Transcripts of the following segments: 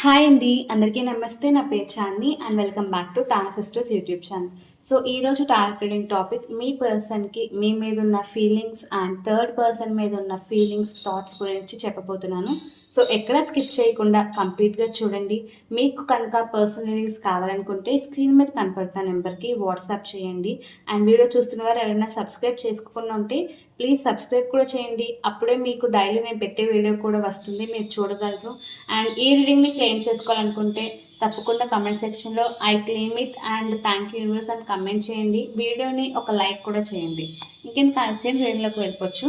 Hi అండి. అందరికీ నమస్తే. నా పేరు Chandini and welcome back to Tara sisters YouTube channel. So, ఈరోజు టారో రీడింగ్ టాపిక్ మీ పర్సన్‌కి మీ మీదున్న ఫీలింగ్స్ అండ్ థర్డ్ పర్సన్ మీదున్న ఫీలింగ్స్, థాట్స్ గురించి చెప్పబోతున్నాను. సో, ఎక్కడ స్కిప్ చేయకుండా కంప్లీట్‌గా చూడండి. మీకు కనుక పర్సనల్ రీడింగ్స్ కావాలనుకుంటే స్క్రీన్ మీద కనపడుతున్న నెంబర్‌కి వాట్సాప్ చేయండి. అండ్ వీడియో చూస్తున్న వారు ఎవరైనా సబ్స్క్రైబ్ చేసుకోకుండా ఉంటే ప్లీజ్ సబ్స్క్రైబ్ కూడా చేయండి. అప్పుడే మీకు డైలీ నేను పెట్టే వీడియో కూడా వస్తుంది. మీరు చూడగలరు. అండ్ ఈ రీడింగ్‌ని క్లెయిమ్ చేసుకోవాలనుకుంటే తప్పకుండా కమెంట్ సెక్షన్‌లో I claim it and thank you universe అని కమెంట్ చేయండి. వీడియోని ఒక లైక్ కూడా చేయండి. ఇంకేం కాల్సేపు వీడియోలోకి వెళ్ళిపోవచ్చు.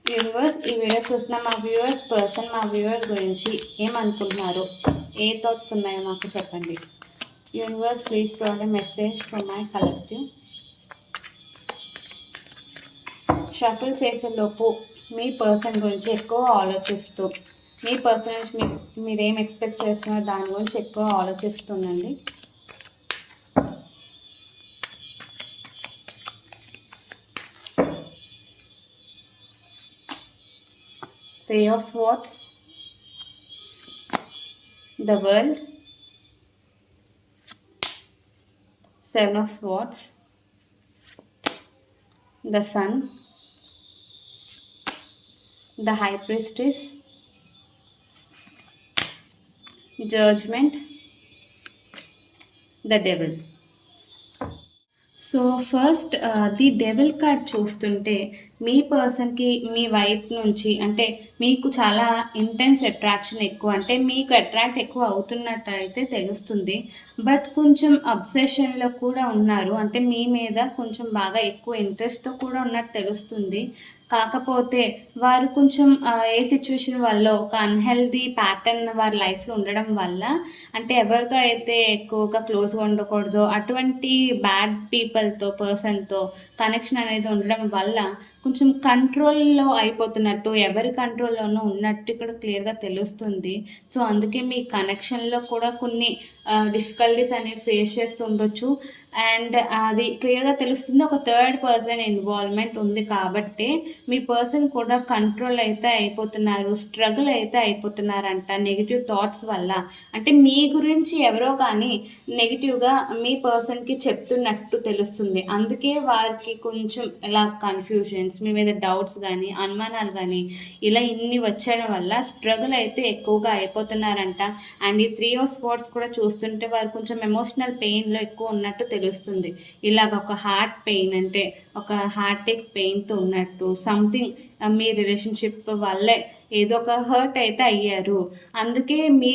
వ్యూవర్స్, ఈ వీడియో చూస్తున్న మా పర్సన్ మా వ్యూవర్స్ గురించి ఏమనుకుంటున్నారు, ఏ థాట్స్ ఉన్నాయో మాకు చెప్పండి. Universe please provide a message for my collective. Shuffle చేసేలోపు మీ పర్సన్ గురించి ఎక్కువ ఆలోచిస్తూ, మీ పర్సన్ నుంచి మీరేం ఎక్స్పెక్ట్ చేస్తున్నారో దాని గురించి ఎక్కువ ఆలోచిస్తుందండి. Three of Swords, the World, Seven of Swords, the Sun, the High Priestess, Judgment, the Devil. So first the devil card చూస్తుంటే మీ పర్సన్కి మీ వైపు నుంచి అంటే మీకు చాలా ఇంటెన్స్ అట్రాక్షన్ ఎక్కువ, అంటే మీకు అట్రాక్ట్ ఎక్కువ అవుతున్నట్టు అయితే తెలుస్తుంది. బట్ కొంచెం అబ్సెషన్లో కూడా ఉన్నారు, అంటే మీ మీద కొంచెం బాగా ఎక్కువ ఇంట్రెస్ట్తో కూడా ఉన్నట్టు తెలుస్తుంది. కాకపోతే వారు కొంచెం ఏ సిచ్యువేషన్ వల్ల ఒక అన్హెల్దీ ప్యాటర్న్ వారి లైఫ్లో ఉండడం వల్ల, అంటే ఎవరితో అయితే ఎక్కువగా క్లోజ్గా ఉండకూడదో అటువంటి బ్యాడ్ పీపుల్తో పర్సన్తో కనెక్షన్ అనేది ఉండడం వల్ల కొంచెం కంట్రోల్లో అయిపోతున్నట్టు, ఎవరి కంట్రోల్లోనూ ఉన్నట్టు ఇక్కడ క్లియర్గా తెలుస్తుంది. సో అందుకే మీ కనెక్షన్లో కూడా కొన్ని డిఫికల్టీస్ అనేవి ఫేస్ చేస్తూ ఉండొచ్చు. అండ్ అది క్లియర్గా తెలుస్తుంది, ఒక థర్డ్ పర్సన్ ఇన్వాల్వ్మెంట్ ఉంది కాబట్టి మీ పర్సన్ కూడా కంట్రోల్ అయితే అయిపోతున్నారు, స్ట్రగుల్ అయితే అయిపోతున్నారంట నెగిటివ్ థాట్స్ వల్ల. అంటే మీ గురించి ఎవరో కానీ నెగిటివ్గా మీ పర్సన్కి చెప్తున్నట్టు తెలుస్తుంది. అందుకే వారికి కొంచెం ఇలా కన్ఫ్యూజన్స్, మీ మీద డౌట్స్ కానీ అనుమానాలు కానీ ఇలా ఇన్ని వచ్చడం వల్ల స్ట్రగుల్ అయితే ఎక్కువగా అయిపోతున్నారంట. అండ్ ఈ 3 ఆఫ్ స్పోర్ట్స్ కూడా చూస్తుంటే వారు కొంచెం ఎమోషనల్ పెయిన్లో ఎక్కువ ఉన్నట్టు తెలుస్తుంది. ఇలాగ ఒక హార్ట్ పెయిన్, అంటే ఒక హార్టేక్ పెయిన్తో ఉన్నట్టు సంథింగ్ మీ రిలేషన్షిప్ వల్లే ఏదో ఒక హర్ట్ అయితే అయ్యారు. అందుకే మీ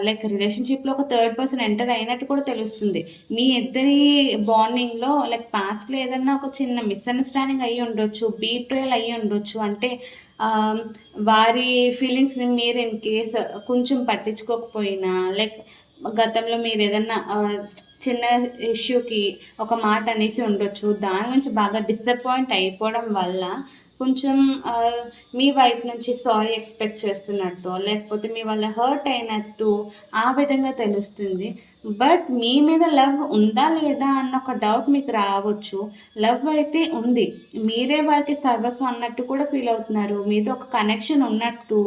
లైక్ రిలేషన్షిప్లో ఒక థర్డ్ పర్సన్ ఎంటర్ అయినట్టు కూడా తెలుస్తుంది. మీ ఇద్దరి బాండింగ్లో లైక్ పాస్ట్లో ఏదన్నా ఒక చిన్న మిస్అండర్స్టాండింగ్ అయ్యి ఉండొచ్చు, బీట్రేల్ అయ్యి ఉండొచ్చు. అంటే వారి ఫీలింగ్స్ని మీరు ఇన్ కేస్ కొంచెం పట్టించుకోకపోయినా, లైక్ గతంలో మీరు ఏదన్నా చిన్న ఇష్యూకి ఒక మాట అనేసి ఉండొచ్చు. దాని గురించి బాగా డిసప్పాయింట్ అయిపోవడం వల్ల కొంచెం మీ వైపు నుంచి సారీ ఎక్స్పెక్ట్ చేస్తున్నట్టు, లేకపోతే మీ వల్ల హర్ట్ అయినట్టు ఆ విధంగా తెలుస్తుంది. బట్ మీ మీద లవ్ ఉందా లేదా అన్న ఒక డౌట్ మీకు రావచ్చు. లవ్ అయితే ఉంది, మీరే వారికి సర్వస్వం అన్నట్టు కూడా ఫీల్ అవుతున్నారు. మీతో ఒక కనెక్షన్ ఉన్నట్టు,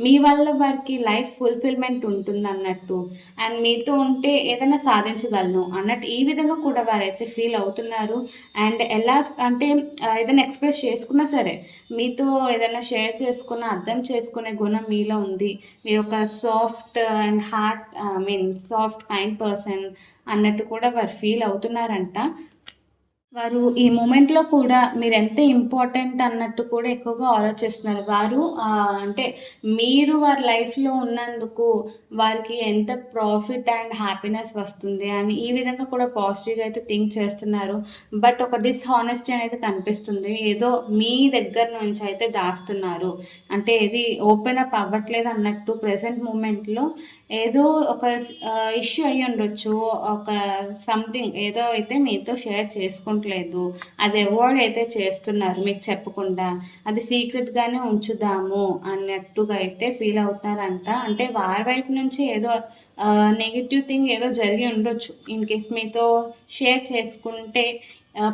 మీ వల్ల వారికి లైఫ్ ఫుల్ఫిల్మెంట్ ఉంటుంది అన్నట్టు, అండ్ మీతో ఉంటే ఏదైనా సాధించగలను అన్నట్టు ఈ విధంగా కూడా వారైతే ఫీల్ అవుతున్నారు. అండ్ ఎలా అంటే ఏదైనా ఎక్స్ప్రెస్ చేసుకున్నా సరే, మీతో ఏదైనా షేర్ చేసుకున్న అర్థం చేసుకునే గుణం మీలో ఉంది. మీరు ఒక soft and heart soft kind person అన్నట్టు కూడా వారు ఫీల్ అవుతున్నారంట. వారు ఈ మూమెంట్లో కూడా మీరు ఎంత ఇంపార్టెంట్ అన్నట్టు కూడా ఎక్కువగా ఆలోచిస్తున్నారు. వారు అంటే మీరు వారి లైఫ్లో ఉన్నందుకు వారికి ఎంత ప్రాఫిట్ అండ్ హ్యాపీనెస్ వస్తుంది అని ఈ విధంగా కూడా పాజిటివ్గా అయితే థింక్ చేస్తున్నారు. బట్ ఒక డిస్హానెస్టీ అనేది కనిపిస్తుంది, ఏదో మీ దగ్గర నుంచి అయితే దాస్తున్నారు, అంటే ఇది ఓపెన్ అప్ అవ్వట్లేదు అన్నట్టు. ప్రజెంట్ మూమెంట్లో ఏదో ఒక ఇష్యూ అయ్యి ఉండొచ్చు, ఒక సంథింగ్ ఏదో అయితే మీతో షేర్ చేసుకుంటలేదు, అది అవాయిడ్ అయితే చేస్తున్నారు మీకు చెప్పకుండా. అది సీక్రెట్గానే ఉంచుదాము అన్నట్టుగా అయితే ఫీల్ అవుతున్నారంట. అంటే వారి వైపు నుంచి ఏదో నెగిటివ్ థింగ్ ఏదో జరిగి ఉండొచ్చు. ఇన్ కేస్ మీతో షేర్ చేసుకుంటే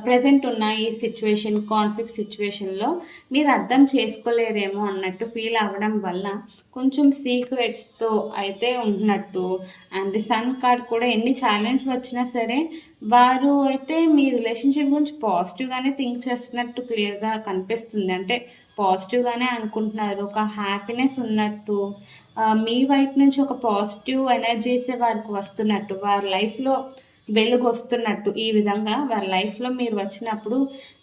ప్రెజెంట్ ఉన్న ఈ సిచ్యువేషన్ కాన్ఫ్లిక్ట్ సిచ్యువేషన్లో మీరు అర్థం చేసుకోలేరేమో అన్నట్టు ఫీల్ అవ్వడం వల్ల కొంచెం సీక్రెట్స్తో అయితే ఉంటున్నట్టు. అండ్ ది సన్ కార్డ్ కూడా ఎన్ని ఛాలెంజ్ వచ్చినా సరే వారు అయితే మీ రిలేషన్షిప్ గురించి పాజిటివ్గానే థింక్ చేస్తున్నట్టు క్లియర్గా కనిపిస్తుంది. అంటే పాజిటివ్గానే అనుకుంటున్నారు, ఒక హ్యాపీనెస్ ఉన్నట్టు, మీ వైపు నుంచి ఒక పాజిటివ్ ఎనర్జీసే వారికి వస్తున్నట్టు, వారి లైఫ్లో వెలుగు వస్తున్నట్టు. ఈ విధంగా వారి లైఫ్లో మీరు వచ్చినప్పుడు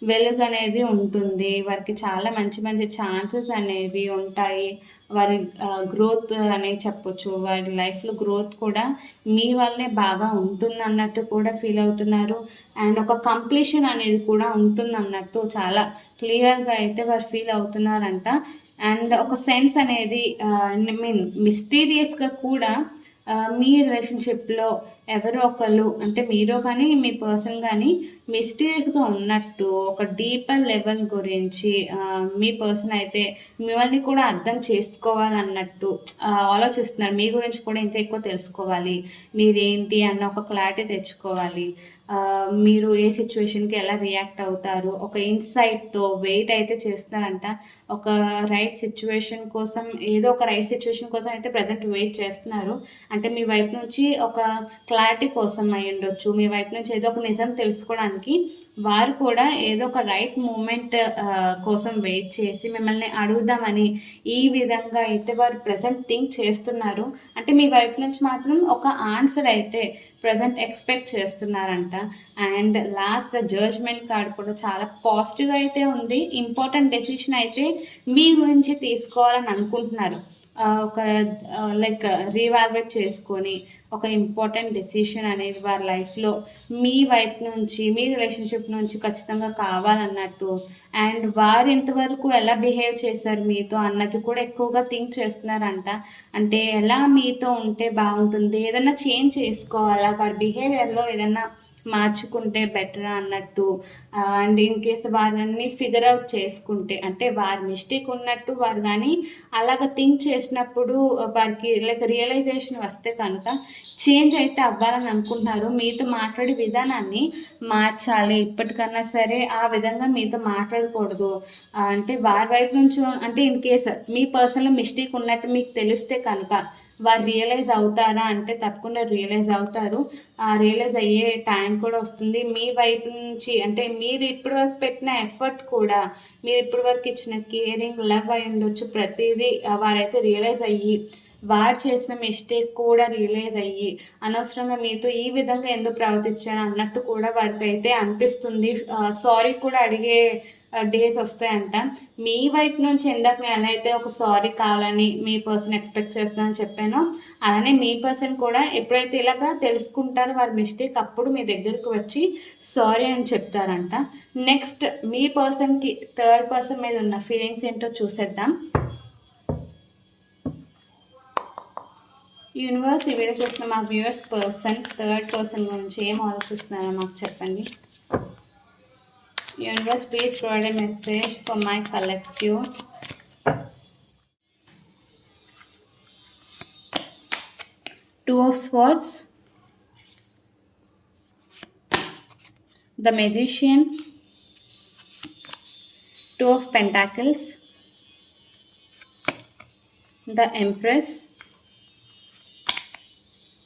వెలుగు అనేది ఉంటుంది. వారికి చాలా మంచి మంచి ఛాన్సెస్ అనేవి ఉంటాయి. వారి గ్రోత్ అనేది చెప్పొచ్చు. వారి లైఫ్లో గ్రోత్ కూడా మీ వల్లే బాగా ఉంటుందన్నట్టు కూడా ఫీల్ అవుతున్నారు. అండ్ ఒక కంప్లీషన్ అనేది కూడా ఉంటుందన్నట్టు చాలా క్లియర్గా అయితే వారు ఫీల్ అవుతున్నారంట. అండ్ ఒక సెన్స్ అనేది మీన్ మిస్టీరియస్గా కూడా మీ రిలేషన్షిప్లో ఎవరో ఒకళ్ళు, అంటే మీరు కానీ మీ పర్సన్ కానీ మిస్టీరియస్గా ఉన్నట్టు, ఒక డీపర్ లెవెల్ గురించి మీ పర్సన్ అయితే మిమ్మల్ని కూడా అర్థం చేసుకోవాలన్నట్టు ఆలోచిస్తున్నారు. మీ గురించి కూడా ఇంకా ఎక్కువ తెలుసుకోవాలి, మీరేంటి అన్న ఒక క్లారిటీ తెచ్చుకోవాలి, మీరు ఏ సిచ్యువేషన్కి ఎలా రియాక్ట్ అవుతారు, ఒక ఇన్సైట్తో వెయిట్ అయితే చేస్తున్నారంట. ఒక రైట్ సిచ్యువేషన్ కోసం, ఏదో ఒక రైట్ సిచ్యువేషన్ కోసం అయితే ప్రజెంట్ వెయిట్ చేస్తున్నారు. అంటే మీ వైపు నుంచి ఒక క్లారిటీ కోసం అయి ఉండొచ్చు, మీ వైపు నుంచి ఏదో ఒక నిజం తెలుసుకోవడానికి వారు కూడా ఏదో ఒక రైట్ మూమెంట్ కోసం వెయిట్ చేసి మిమ్మల్ని అడుగుదామని ఈ విధంగా అయితే వారు ప్రజెంట్ థింక్ చేస్తున్నారు. అంటే మీ వైపు నుంచి మాత్రం ఒక ఆన్సర్ అయితే ప్రజెంట్ ఎక్స్పెక్ట్ చేస్తున్నారంట. అండ్ లాస్ట్ జడ్జ్మెంట్ కార్డ్ కూడా చాలా పాజిటివ్గా అయితే ఉంది. ఇంపార్టెంట్ డెసిషన్ అయితే మీ గురించి తీసుకోవాలని అనుకుంటున్నారు. ఒక లైక్ రీవాల్యుయేట్ చేసుకొని ఒక ఇంపార్టెంట్ డెసిషన్ అనేది వారి లైఫ్లో మీ వైపు నుంచి, మీ రిలేషన్షిప్ నుంచి ఖచ్చితంగా కావాలన్నట్టు. అండ్ వారు ఇంతవరకు ఎలా బిహేవ్ చేశారు మీతో అన్నది కూడా ఎక్కువగా థింక్ చేస్తున్నారంట. అంటే ఎలా మీతో ఉంటే బాగుంటుంది, ఏదైనా చేంజ్ చేసుకోవాలా, వారి బిహేవియర్లో ఏదైనా మార్చుకుంటే బెటరా అన్నట్టు. అండ్ ఇన్ కేస్ వారిని ఫిగర్ అవుట్ చేసుకుంటే, అంటే వారి మిస్టేక్ ఉన్నట్టు వారు కానీ అలాగ థింక్ చేసినప్పుడు వారికి లైక్ రియలైజేషన్ వస్తే కనుక చేంజ్ అయితే అవ్వాలని అనుకుంటున్నారు. మీతో మాట్లాడే విధానాన్ని మార్చాలి, ఇప్పటికన్నా సరే ఆ విధంగా మీతో మాట్లాడకూడదు. అంటే వారి వైపు నుంచి, అంటే in case me personal mistake ఉన్నట్టు మీకు తెలిస్తే కనుక వారు రియలైజ్ అవుతారా అంటే తప్పకుండా రియలైజ్ అవుతారు. రియలైజ్ అయ్యే టైం కూడా వస్తుంది. మీ వైపు నుంచి, అంటే మీరు ఇప్పటివరకు పెట్టిన ఎఫర్ట్ కూడా, మీరు ఇప్పటివరకు ఇచ్చిన కేరింగ్, లవ్ అయి ఉండొచ్చు, ప్రతిదీ వారైతే రియలైజ్ అయ్యి వారు చేసిన మిస్టేక్ కూడా రియలైజ్ అయ్యి అనవసరంగా మీతో ఈ విధంగా ఎందుకు ప్రవర్తించాను అన్నట్టు కూడా వారికి అయితే అనిపిస్తుంది. సారీ కూడా అడిగే డేస్ వస్తాయంట. మీ వైపు నుంచి ఇందాక నేను ఎలా అయితే ఒక సారీ కావాలని మీ పర్సన్ ఎక్స్పెక్ట్ చేస్తానని చెప్పానో, అలానే మీ పర్సన్ కూడా ఎప్పుడైతే ఇలాగా తెలుసుకుంటారో వారి మిస్టేక్, అప్పుడు మీ దగ్గరకు వచ్చి సారీ అని చెప్తారంట. నెక్స్ట్ మీ పర్సన్కి థర్డ్ పర్సన్ మీద ఉన్న ఫీలింగ్స్ ఏంటో చూసేద్దాం. యూనివర్స్ ఈ వీడియో చూస్తున్న మా వ్యూవర్స్ పర్సన్ థర్డ్ పర్సన్ గురించి ఏం ఆలోచిస్తున్నారో మాకు చెప్పండి. Universe, please provide a message for my collective. Two of Swords, the Magician, Two of Pentacles, the Empress,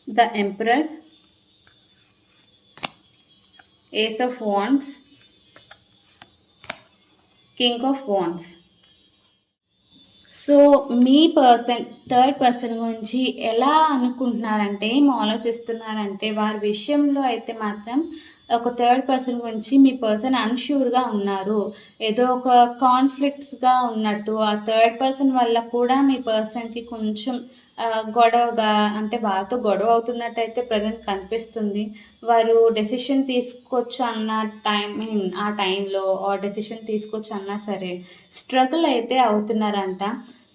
the Emperor, Ace of Wands, king of wands. So me person third person గురించి ఎలా అనుకుంటున్నారంటే, ఏం ఆలోచిస్తున్నారంటే, వారి విషయంలో అయితే మాత్రం ఒక third person గురించి మీ person అన్ష్యూర్గా ఉన్నారు. ఏదో ఒక కాన్ఫ్లిక్ట్స్గా ఉన్నట్టు, ఆ థర్డ్ పర్సన్ వల్ల కూడా మీ పర్సన్కి కొంచెం గొడవగా, అంటే వారితో గొడవ అవుతున్నట్టయితే ప్రజెంట్ కనిపిస్తుంది. వారు డెసిషన్ తీసుకోవచ్చు అన్న ఆ టైంలో డెసిషన్ తీసుకోవచ్చు అన్నా సరే స్ట్రగుల్ అయితే అవుతున్నారంట.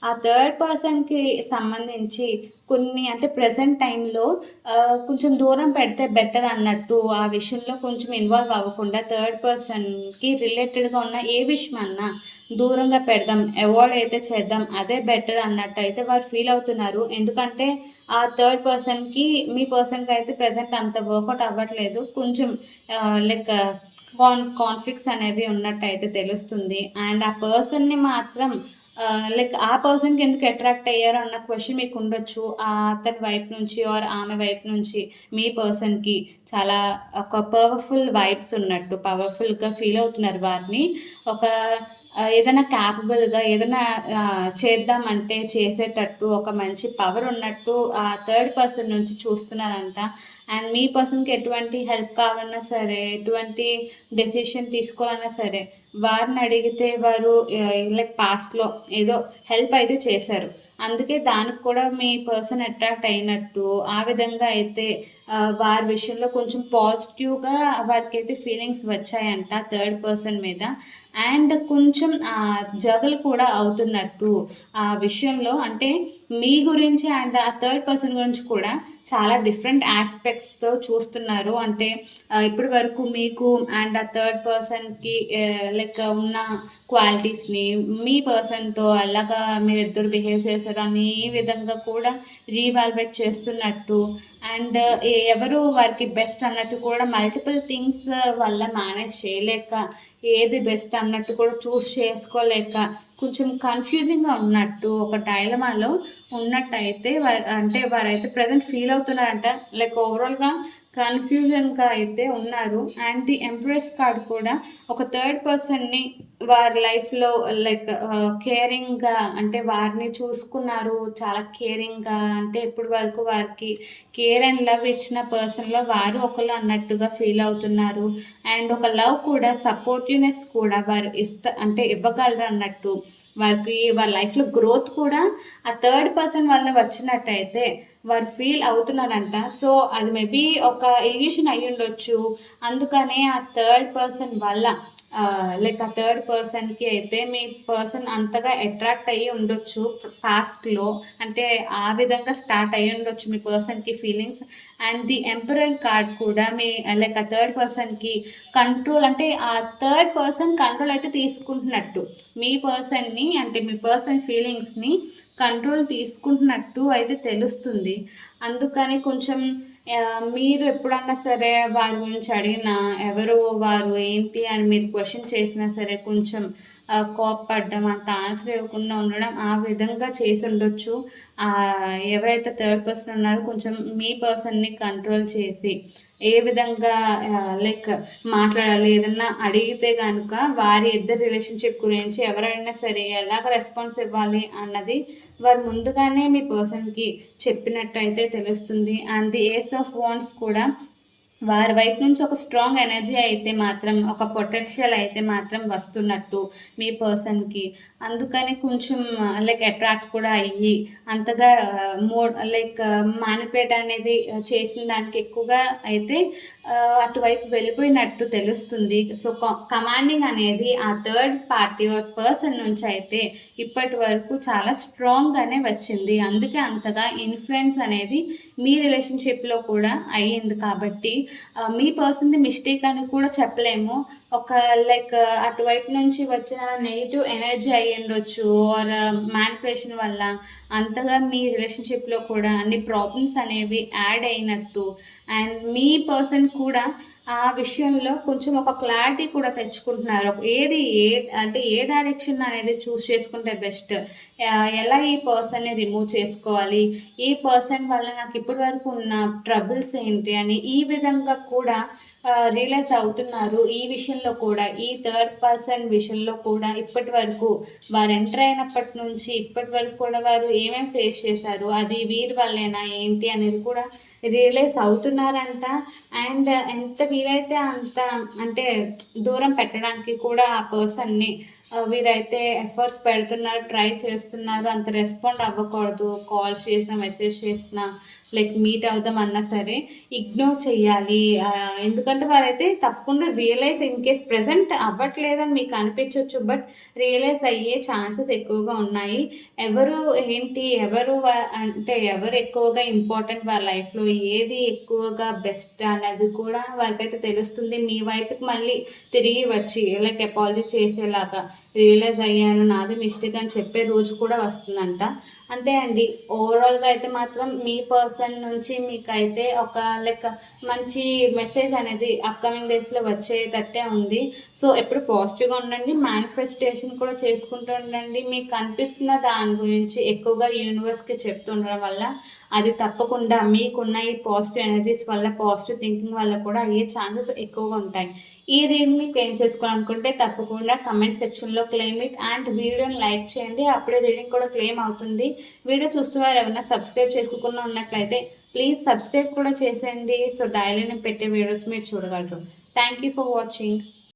ఆ థర్డ్ పర్సన్కి సంబంధించి కొన్ని, అంటే ప్రజెంట్ టైంలో కొంచెం దూరం పెడితే బెటర్ అన్నట్టు, ఆ విషయంలో కొంచెం ఇన్వాల్వ్ అవ్వకుండా థర్డ్ పర్సన్కి రిలేటెడ్గా ఉన్న ఏ విషయం అన్నా దూరంగా పెడదాం, అవాయిడ్ అయితే చేద్దాం, అదే బెటర్ అన్నట్టు అయితే వారు ఫీల్ అవుతున్నారు. ఎందుకంటే ఆ థర్డ్ పర్సన్కి మీ పర్సన్కి అయితే ప్రజెంట్ అంత వర్కౌట్ అవ్వట్లేదు. కొంచెం లైక్ కాన్‌ఫ్లిక్ట్స్ అనేవి ఉన్నట్టయితే తెలుస్తుంది. అండ్ ఆ పర్సన్‌ని మాత్రం లైక్ ఆ పర్సన్‌కి ఎందుకు అట్రాక్ట్ అయ్యారు అన్న క్వెషన్ మీకుండొచ్చు. అతని వైపు నుంచి ఆర్ ఆమె వైపు నుంచి మీ పర్సన్‌కి చాలా ఒక పవర్‌ఫుల్ వైబ్స్ ఉన్నట్టు, పవర్‌ఫుల్‌గా ఫీల్ అవుతున్నారు వారిని. ఒక ఏదైనా క్యాపబుల్‌గా ఏదైనా చేద్దామంటే చేసేటట్టు ఒక మంచి పవర్ ఉన్నట్టు ఆ థర్డ్ పర్సన్ నుంచి చూస్తున్నారంట. అండ్ మీ పర్సన్‌కి ఎటువంటి హెల్ప్ కావాలన్నా సరే, ఎటువంటి డెసిషన్ తీసుకోవాలన్నా సరే, వారిని అడిగితే వారు లైక్ పాస్ట్‌లో ఏదో హెల్ప్ అయితే చేశారు. అందుకే దానికి కూడా మీ పర్సన్ అట్రాక్ట్ అయినట్టు, ఆ విధంగా అయితే వారి విషయంలో కొంచెం పాజిటివ్‌గా వారికైతే ఫీలింగ్స్ వచ్చాయంట థర్డ్ పర్సన్ మీద. అండ్ కొంచెం జగల్ కూడా అవుతున్నట్టు ఆ విషయంలో. అంటే మీ గురించి అండ్ ఆ థర్డ్ పర్సన్ గురించి కూడా చాలా డిఫరెంట్ యాస్పెక్ట్స్‌తో చూస్తున్నారు. అంటే ఇప్పటి వరకు మీకు అండ్ ఆ థర్డ్ పర్సన్‌కి లైక్ ఉన్న క్వాలిటీస్‌ని మీ పర్సన్‌తో ఎలాగా మీరిద్దరు బిహేవ్ చేశారు అని ఈ విధంగా కూడా రీవాల్యుయేట్ చేస్తున్నట్టు. అండ్ ఎవరు వారికి బెస్ట్ అన్నట్టు కూడా మల్టిపుల్ థింగ్స్ వల్ల మేనేజ్ చేయలేక, ఏది బెస్ట్ అన్నట్టు కూడా చూస్ చేసుకోలేక, కొంచెం కన్‌ఫ్యూజింగ్‌గా ఉన్నట్టు, ఒక డైలమాలో ఉన్నట్టయితే అంటే వారైతే ప్రెజెంట్ ఫీల్ అవుతున్నారంట. లైక్ ఓవరాల్‌గా కన్‌ఫ్యూజన్‌గా అయితే ఉన్నారు. అండ్ ది ఎంప్రెస్ కార్డ్ కూడా ఒక థర్డ్ పర్సన్‌ని వారి లైఫ్‌లో లైక్ కేరింగ్‌గా అంటే వారిని చూసుకున్నారు. చాలా కేరింగ్‌గా అంటే ఇప్పటి వరకు వారికి కేర్ అండ్ లవ్ ఇచ్చిన పర్సన్‌లో వారు ఒకళ్ళు అన్నట్టుగా ఫీల్ అవుతున్నారు. అండ్ ఒక లవ్ కూడా సపోర్టివ్‌నెస్ కూడా వారు అంటే ఇవ్వగలరు అన్నట్టు. వారికి వారి లైఫ్‌లో గ్రోత్ కూడా ఆ థర్డ్ పర్సన్ వల్ల వచ్చినట్టయితే వారు ఫీల్ అవుతున్నారంట. సో, అది మేబీ ఒక ఇల్యూషన్ అయ్యుండొచ్చు. అందుకనే ఆ థర్డ్ పర్సన్ వల్ల లైక్ ఆ థర్డ్ పర్సన్‌కి అయితే మీ పర్సన్ అంతగా అట్రాక్ట్ అయ్యి ఉండొచ్చు పాస్ట్‌లో. అంటే ఆ విధంగా స్టార్ట్ అయ్యుండొచ్చు మీ పర్సన్‌కి feelings. And the emperor card కూడా మీ లైక్ ఆ థర్డ్ పర్సన్‌కి కంట్రోల్ అంటే ఆ థర్డ్ పర్సన్ కంట్రోల్ అయితే తీసుకుంటున్నట్టు. మీ పర్సన్‌ని అంటే మీ పర్సన్ ఫీలింగ్స్‌ని కంట్రోల్ తీసుకుంటున్నట్టు అయితే తెలుస్తుంది. అందుకని కొంచెం మీరు ఎప్పుడన్నా సరే వారి గురించి అడిగినా, ఎవరు వారు, ఏంటి అని మీరు క్వెషన్ చేసినా సరే కొంచెం కోప్పడడం, అంత ఆన్సర్ ఇవ్వకుండా ఉండడం, ఆ విధంగా చేసుండొచ్చు. ఎవరైతే థర్డ్ పర్సన్ ఉన్నారో కొంచెం మీ పర్సన్‌ని కంట్రోల్ చేసి, ఏ విధంగా లైక్ మాట్లాడాలి, ఏదన్నా అడిగితే గనుక వారి ఇద్దరి రిలేషన్‌షిప్ గురించి ఎవరైనా సరే ఎలాగ రెస్పాన్స్ ఇవ్వాలి అన్నది వారు ముందుగానే మీ పర్సన్‌కి చెప్పినట్టయితే తెలుస్తుంది. And the ace of wands కూడా వారి వైపు నుంచి ఒక స్ట్రాంగ్ ఎనర్జీ అయితే మాత్రం, ఒక పొటెన్షియల్ అయితే మాత్రం వస్తున్నట్టు మీ పర్సన్‌కి. అందుకని కొంచెం లైక్ అట్రాక్ట్ కూడా అయ్యి, అంతగా లైక్ మానిపులేట్ అనేది చేసిన దానికి ఎక్కువగా అయితే అటువైపు వెళ్ళిపోయినట్టు తెలుస్తుంది. సో, కమాండింగ్ అనేది ఆ థర్డ్ పార్టీ ఆర్ పర్సన్ నుంచి అయితే ఇప్పటి వరకు చాలా స్ట్రాంగ్‌గానే వచ్చింది. అందుకే అంతగా ఇన్‌ఫ్లుయెన్స్ అనేది మీ రిలేషన్‌షిప్‌లో కూడా అయ్యింది కాబట్టి మీ పర్సన్‌ది మిస్టేక్ అని కూడా చెప్పలేము. ఒక లైక్ అటువైపు నుంచి వచ్చిన నెగెటివ్ ఎనర్జీ అయ్యుండొచ్చు ఆర్ మానిప్యులేషన్ వల్ల అంతగా మీ రిలేషన్‌షిప్‌లో కూడా అన్ని ప్రాబ్లమ్స్ అనేవి యాడ్ అయినట్టు. అండ్ మీ పర్సన్ కూడా ఆ విషయంలో కొంచెం ఒక క్లారిటీ కూడా తెచ్చుకుంటున్నారు. ఏది అంటే ఏ డైరెక్షన్ అనేది చూస్ చేసుకుంటే బెస్ట్. ఎలా ఈ పర్సన్‌ని రిమూవ్ చేసుకోవాలి? ఈ పర్సన్ వల్ల నాకు ఇప్పటి వరకు ఉన్న ట్రబుల్స్ ఏంటి అని ఈ విధంగా కూడా రియలైజ్ అవుతున్నారు. ఈ విషయంలో కూడా ఈ థర్డ్ పర్సన్ విషయంలో కూడా ఇప్పటి వరకు వారు ఎంటర్ అయినప్పటి నుంచి ఇప్పటి వరకు కూడా వారు ఏమేమి ఫేస్ చేశారు, అది వీరి వల్లేనా ఏంటి అనేది కూడా రియలైజ్ అవుతున్నారంట. అండ్ ఎంత వీలైతే అంత అంటే దూరం పెట్టడానికి కూడా ఆ పర్సన్‌ని వీరైతే ఎఫర్ట్స్ పెడుతున్నారు, ట్రై చేస్తున్నారు. అంత రెస్పాండ్ అవ్వకూడదు. కాల్స్ చేసినా, మెసేజ్ చేసినా, లైక్ మీట్ అవుదామన్నా సరే ఇగ్నోర్ చేయాలి. ఎందుకంటే వారైతే తప్పకుండా రియలైజ్ ఇన్ కేస్ ప్రెజెంట్ అవ్వట్లేదని మీకు అనిపించొచ్చు. బట్ రియలైజ్ అయ్యే ఛాన్సెస్ ఎక్కువగా ఉన్నాయి. ఎవరు ఏంటి, అంటే ఎవరు ఎక్కువగా ఇంపార్టెంట్ వారి లైఫ్‌లో, ఏది ఎక్కువగా బెస్ట్ అనేది కూడా వారికైతే తెలుస్తుంది. మీ వైపుకి మళ్ళీ తిరిగి వచ్చి లైక్ అపాలజీ చేసేలాగా రియలైజ్ అయ్యాను, నాది మిస్టేక్ అని చెప్పే రోజు కూడా వస్తుందంట. అంతే అండి. ఓవరాల్‌గా అయితే మాత్రం మీ పర్సన్ నుంచి మీకైతే ఒక లైక్ మంచి మెసేజ్ అనేది అప్‌కమింగ్ డేస్‌లో వచ్చేటట్టే ఉంది. సో, ఎప్పుడు పాజిటివ్‌గా ఉండండి. మేనిఫెస్టేషన్ కూడా చేసుకుంటూ ఉండండి. మీకు కనిపిస్తున్న దాని గురించి ఎక్కువగా యూనివర్స్‌కి చెప్తుండడం వల్ల అది తప్పకుండా మీకున్న ఈ పాజిటివ్ ఎనర్జీస్ వల్ల, పాజిటివ్ థింకింగ్ వల్ల కూడా అయ్యే ఛాన్సెస్ ఎక్కువగా ఉంటాయి. ఈ రీడింగ్‌ని క్లెయిమ్ చేసుకోవాలనుకుంటే తప్పకుండా కమెంట్ సెక్షన్‌లో క్లెయిమ్ ఇట్ అండ్ వీడియోని లైక్ చేయండి. అప్పుడే రీడింగ్ కూడా క్లెయిమ్ అవుతుంది. వీడియో చూస్తున్న వారు ఎవరైనా సబ్స్క్రైబ్ చేసుకోకుండా ఉన్నట్లయితే ప్లీజ్ సబ్స్క్రైబ్ కూడా చేసేయండి. సో, డైలీ నేను పెట్టే వీడియోస్ మీరు చూడగలరు. Thank you for watching.